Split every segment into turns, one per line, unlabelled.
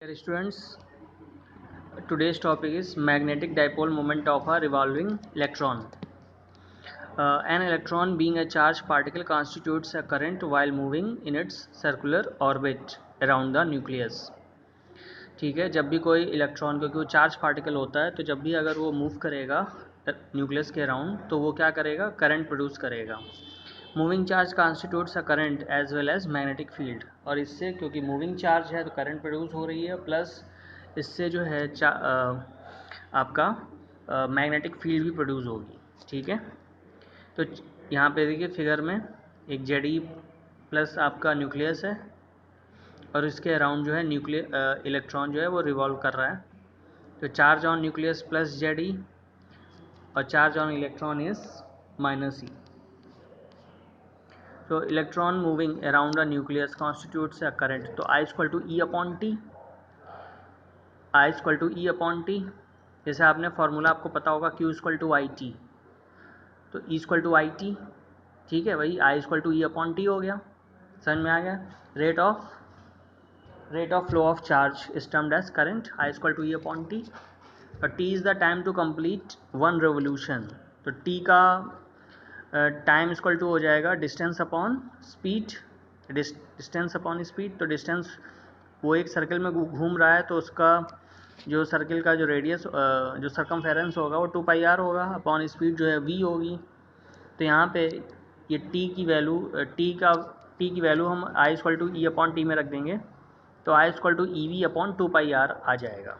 Dear students, today's topic is magnetic dipole moment of a revolving electron. An electron being a charged particle constitutes a current while moving in its circular orbit around the nucleus. ठीक है, जब भी कोई electron, क्योंकि वो charge particle होता है, तो जब भी अगर वो मूव करेगा न्यूक्लियस के अराउंड तो वो क्या करेगा, करंट प्रोड्यूस करेगा. Moving charge constitutes a current as well as magnetic field. और इससे क्योंकि मूविंग चार्ज है तो करंट प्रोड्यूस हो रही है, प्लस इससे जो है आपका मैग्नेटिक फील्ड भी प्रोड्यूस होगी. ठीक है, तो यहाँ पे देखिए फिगर में एक जेडी प्लस आपका न्यूक्लियस है और इसके अराउंड जो है इलेक्ट्रॉन जो है वो रिवॉल्व कर रहा है. तो charge on nucleus plus Z e और charge on electron is minus e. So electron moving around a nucleus constitutes a current. तो I is equal to E upon T. I is equal to E upon T. जैसे आपने formula आपको पता होगा Q is equal to IT. तो E is equal to IT. ठीक है भाई, I is equal to E upon T हो गया. समझ में आ गया. rate of flow of charge is termed as current. I is equal to E upon T. और T is the time to complete one revolution. तो T का time equal to हो जाएगा distance upon speed. Distance upon speed, तो distance वो एक circle में घूम रहा है तो उसका जो सर्कल का जो रेडियस जो सर्कमफेरेंस होगा वो 2πr होगा, अपॉन स्पीड जो है v होगी. तो यहाँ पे ये t की वैल्यू हम i equal to E upon t में रख देंगे, तो i equal to e we upon 2πr आ जाएगा.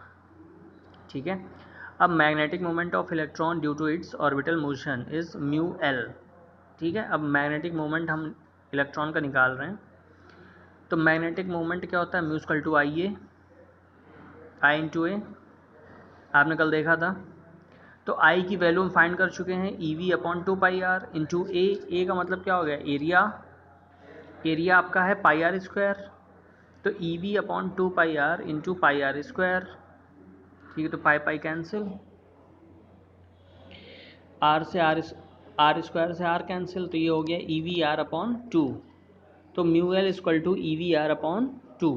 ठीक है, अब magnetic moment of electron due to its orbital motion is mu l. ठीक है, अब मैग्नेटिक मोमेंट हम इलेक्ट्रॉन का निकाल रहे हैं. तो मैग्नेटिक मोमेंट क्या होता है, mu equal to I A, I into A, आपने कल देखा था. तो आई की वैल्यू हम फाइंड कर चुके हैं, E we upon 2πr into A. A का मतलब क्या हो गया, एरिया आपका है पाई आर स्क्वायर. तो E we upon 2πr into pi R square. ठीक है, तो पाई कैंसिल, आर स्क्वायर से आर कैंसिल, तो ये हो गया ई वी आर अपॉन 2. तो mu L equal to e v r upon 2.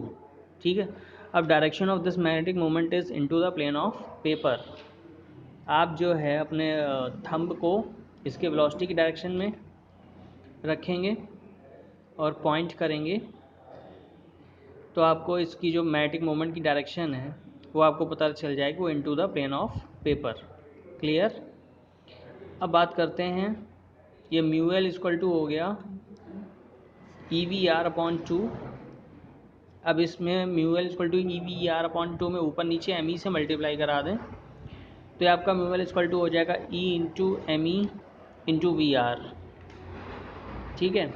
ठीक है, अब direction of this magnetic moment is into the plane of paper. आप जो है अपने थंब को इसके वेलोसिटी की डायरेक्शन में रखेंगे और पॉइंट करेंगे, तो आपको इसकी जो मैग्नेटिक मोमेंट की डायरेक्शन है वो आपको पता चल जाएगी, वो into the plane of paper. Clear. अब बात करते हैं, ये म्यू एल इक्वल टू हो गया ई वी आर अपॉन 2. अब इसमें mu L equal to e v r upon 2 में ऊपर नीचे एम ई से मल्टीप्लाई करा दें, तो आपका म्यू एल इक्वल टू हो जाएगा e into m E into v are. ठीक है,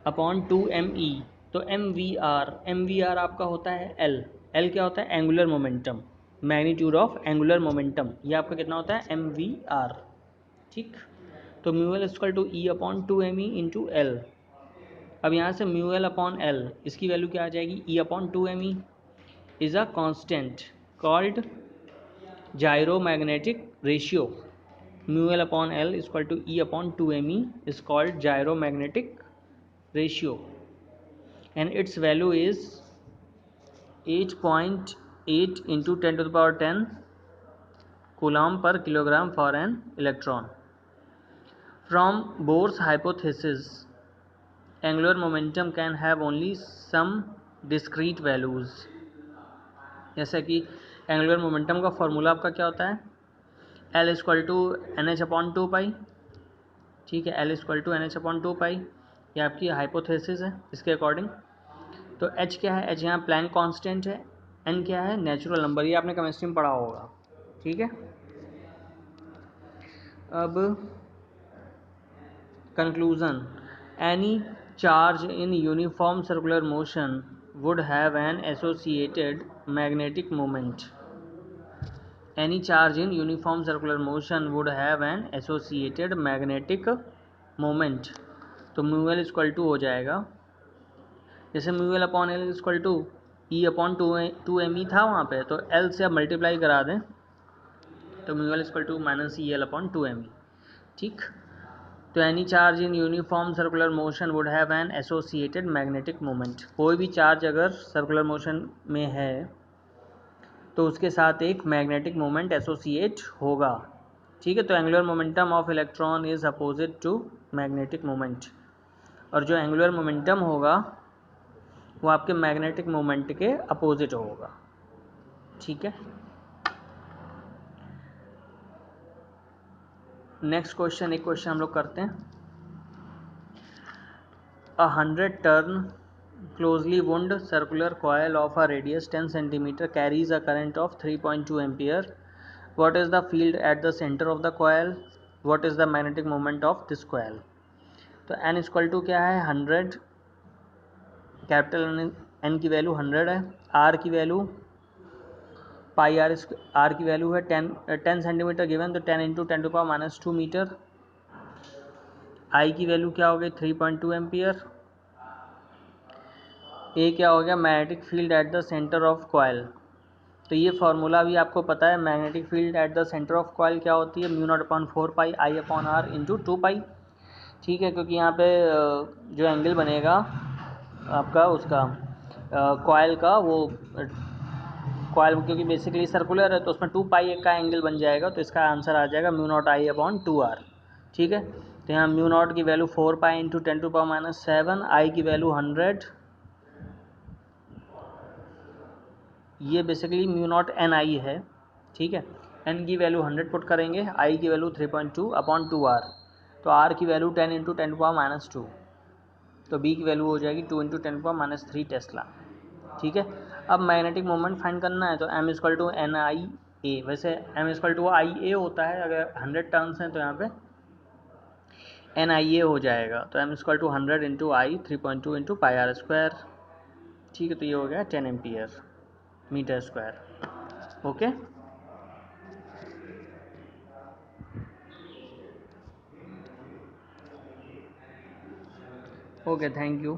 अपॉन 2 एम ई. तो एम वी आर आपका होता है एल. एल क्या होता है, angular momentum, magnitude of angular momentum. ये आपका कितना होता है, एम वी आर. ठीक, तो mu L equal to E upon 2 M E into L. अब यहाँ से म्यू एल अपॉन एल, इसकी वैल्यू क्या आ जाएगी, E upon 2 M E is a constant called gyromagnetic ratio. Mu L upon L equal to E upon 2 M E is called gyromagnetic ratio, and its value is 8.8 into 10⁻10 coulomb per kilogram for an electron. From Bohr's hypothesis, angular momentum can have only some discrete values. जैसे कि angular momentum का formula आपका क्या होता है, L equal to N H upon 2π. ठीक है, L equal to N H upon 2π, ये आपकी हाइपोथेसिस है इसके अकॉर्डिंग. तो H क्या है, H यहाँ प्लैंक कांस्टेंट है. N क्या है, नेचुरल नंबर, ये आपने केमिस्ट्री में पढ़ा होगा. ठीक है, अब conclusion, any charge in uniform circular motion would have an associated magnetic moment. Any charge in uniform circular motion would have an associated magnetic moment. तो म्यू एल इक्वल टू हो जाएगा, जैसे mu L upon L equal to E upon 2 M e था वहाँ पे, तो L से अब मल्टीप्लाई करा दें, तो mu L equal to minus e l upon 2 M e. ठीक, तो any charge in uniform circular motion would have an associated magnetic moment. कोई भी चार्ज अगर सर्कुलर मोशन में है तो उसके साथ एक मैग्नेटिक मोमेंट एसोसिएट होगा, ठीक है। तो angular momentum of electron is opposite to magnetic moment, और जो एंगुलर मोमेंटम होगा वो आपके मैग्नेटिक मोमेंट के अपोजिट होगा, ठीक है। नेक्स्ट क्वेश्चन, एक क्वेश्चन हम लोग करते हैं। 100 turn closely wound circular coil of a radius 10 centimeter carries a current of 3.2 ampere. What is the field at the center of the coil? What is the magnetic moment of this coil? तो n equal to क्या है 100, capital n की value 100 है, r की value pi r की value है 10 centimetre given, तो 10 into 10⁻² metre. I की वैल्यू क्या हो गई 3.2 एम्पियर। ए क्या हो गया magnetic field at the centre of coil. तो ये फार्मूला भी आपको पता है, magnetic field at the centre of coil क्या होती है, μ0/4 पाई I/r इंटू 2 पाई, ठीक है। क्योंकि यहाँ पे जो एंगल बनेगा आपका उसका कॉयल का, वो कॉयल क्योंकि बेसिकली सर्कुलर है तो उसमें 2 पाई का एंगल बन जाएगा, तो इसका आंसर आ जाएगा μ0 I/2r, ठीक है। तो यहाँ μ0 की वैल्यू 4 पाई इंटू 10⁻7, आई की वैल्यू 100, ये बेसिकली μ0 NI है, ठीक है। n की वैल्यू 100 पुट करेंगे, I की वैल्यू 3.2/2r, तो r की वैल्यू 10 इंटू 10⁻², तो b की वैल्यू हो जाएगी 2 इंटू 10⁻³ टेस्ला, ठीक है। अब मैग्नेटिक मोमेंट फाइंड करना है, तो m इक्वल टू NIA, वैसे m इक्वल टू IA होता है, अगर 100 टर्न्स हैं तो यहाँ पे NIA हो जाएगा, तो m equal to 100 into I 3.2 into πr², ठीक है। तो ये हो गया 10 ampere metre square, okay. Okay, thank you.